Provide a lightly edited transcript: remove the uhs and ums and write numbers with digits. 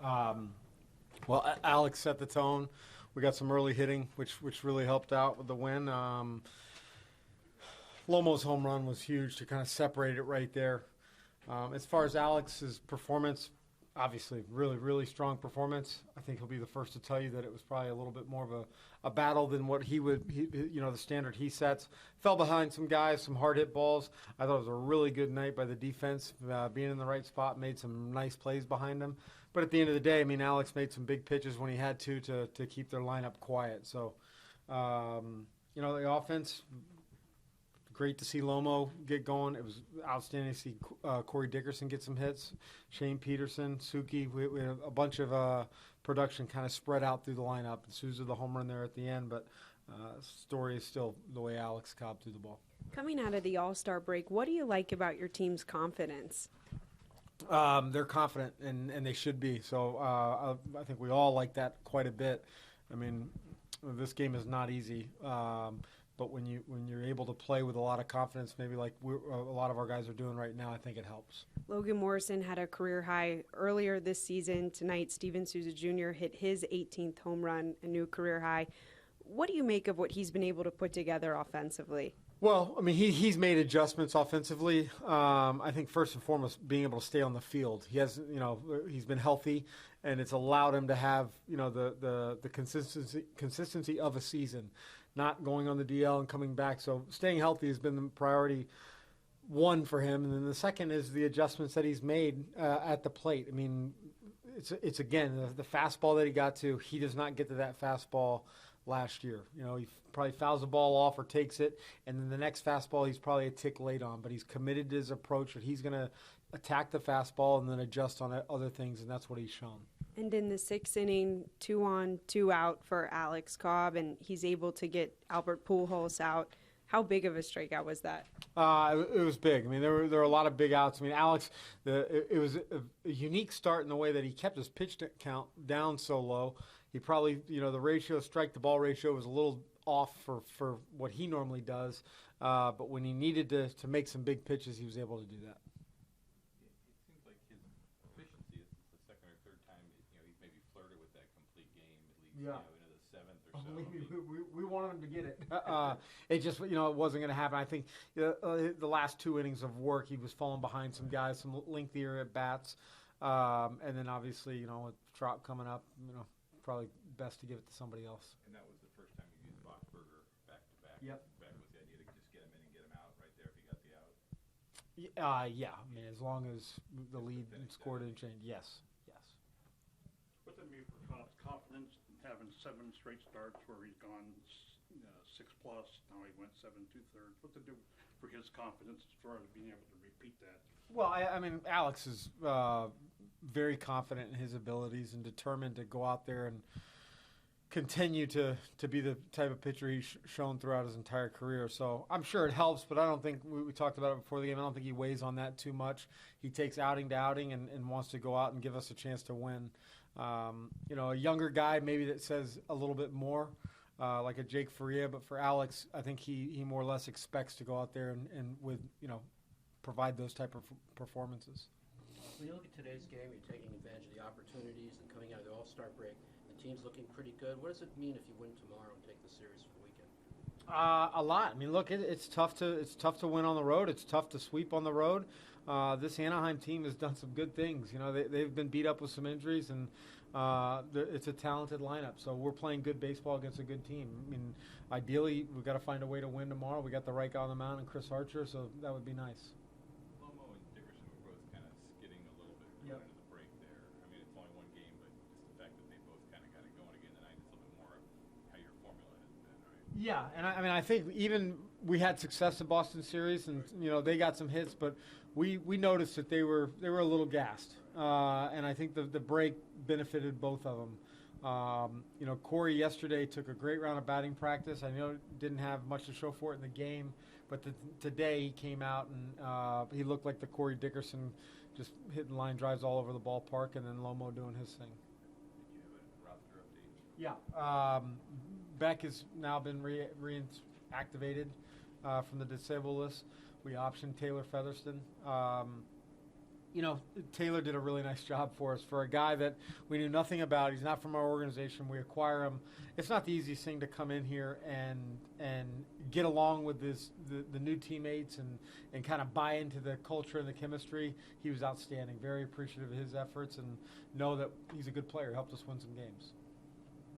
Well, Alex set the tone. We got some early hitting, which really helped out with the win. Lomo's home run was huge to kind of separate it right there. As far as Alex's performance, obviously, really, really strong performance. I think he'll be the first to tell you that it was probably a little bit more of a battle than what the standard he sets. Fell behind some guys, some hard hit balls. I thought it was a really good night by the defense, being in the right spot, made some nice plays behind him. But at the end of the day, I mean, Alex made some big pitches when he had to keep their lineup quiet. So, the offense. Great to see Lomo get going. It was outstanding to see Corey Dickerson get some hits. Shane Peterson, Suki. We had a bunch of production kind of spread out through the lineup. Souza the home run there at the end, but story is still the way Alex Cobb threw the ball. Coming out of the All-Star break, what do you like about your team's confidence? They're confident, and they should be. So I think we all like that quite a bit. I mean, this game is not easy. But when you're able to play with a lot of confidence, maybe like a lot of our guys are doing right now, I think it helps. Logan Morrison had a career high earlier this season. Tonight, Steven Souza Jr. hit his 18th home run, a new career high. What do you make of what he's been able to put together offensively? Well, I mean, he's made adjustments offensively. I think first and foremost, being able to stay on the field. He's been healthy, and it's allowed him to have the consistency of a season, not going on the DL and coming back. So staying healthy has been the priority one for him, and then the second is the adjustments that he's made at the plate. I mean, it's again the fastball that he got to. He does not get to that fastball last year. He probably fouls the ball off or takes it, and then the next fastball he's probably a tick late on. But he's committed to his approach that he's going to attack the fastball and then adjust on other things, and that's what he's shown. And in the sixth inning, 2 on, 2 out for Alex Cobb, and he's able to get Albert Pujols out. How big of a strikeout was that? It was big. I mean, there were a lot of big outs. I mean, Alex, it was a unique start in the way that he kept his pitch count down so low. He probably, the ratio, strike to ball ratio was a little off for what he normally does. But when he needed to make some big pitches, he was able to do that. It seems like his efficiency is the second or third time he's maybe flirted with that complete game, at least into the seventh or so. We wanted him to get it. It just, it wasn't going to happen. I think the last 2 innings of work, he was falling behind some guys, some lengthier at bats. And then obviously, with Trout coming up, probably best to give it to somebody else. And that was the first time you used Boxberger back-to-back. Yep. Back was the idea to just get him in and get him out right there if he got the out? Yeah. I mean, as long as the lead scored and changed, yes. What's it mean for Cobb's confidence in having 7 straight starts where he's gone 6+, now he went 7 2/3? What's it do for his confidence as far as being able to repeat that? Well, I mean, Alex is very confident in his abilities and determined to go out there and continue to be the type of pitcher he's shown throughout his entire career. So I'm sure it helps, but I don't think we talked about it before the game. I don't think he weighs on that too much. He takes outing to outing and wants to go out and give us a chance to win. A younger guy maybe that says a little bit more, like a Jake Faria, but for Alex, I think he more or less expects to go out there and with provide those type of performances. When you look at today's game, you're taking advantage of the opportunities and coming out of the All-Star break. The team's looking pretty good. What does it mean if you win tomorrow and take the series for the weekend? A lot. I mean, look, it's tough to win on the road. It's tough to sweep on the road. This Anaheim team has done some good things. They've been beat up with some injuries, and it's a talented lineup. So we're playing good baseball against a good team. I mean, ideally, we've got to find a way to win tomorrow. We got the right guy on the mound, and Chris Archer, so that would be nice. Lomo and Dickerson were both kind of skidding a little bit going into the break there. I mean, it's only one game, but just the fact that they both kind of got it going again tonight is a little bit more of how your formula has been, right? Yeah, and I think even we had success in Boston series, and they got some hits, but we noticed that they were a little gassed, and I think the break benefited both of them. Corey yesterday took a great round of batting practice. I know didn't have much to show for it in the game, but today he came out and he looked like the Corey Dickerson, just hitting line drives all over the ballpark, and then Lomo doing his thing. Did you have a roster update? Yeah. Beck has now been reactivated from the disabled list. We optioned Taylor Featherston. Taylor did a really nice job for us. For a guy that we knew nothing about, he's not from our organization. We acquire him. It's not the easiest thing to come in here and get along with the new teammates and kind of buy into the culture and the chemistry. He was outstanding. Very appreciative of his efforts, and know that he's a good player. Helped us win some games.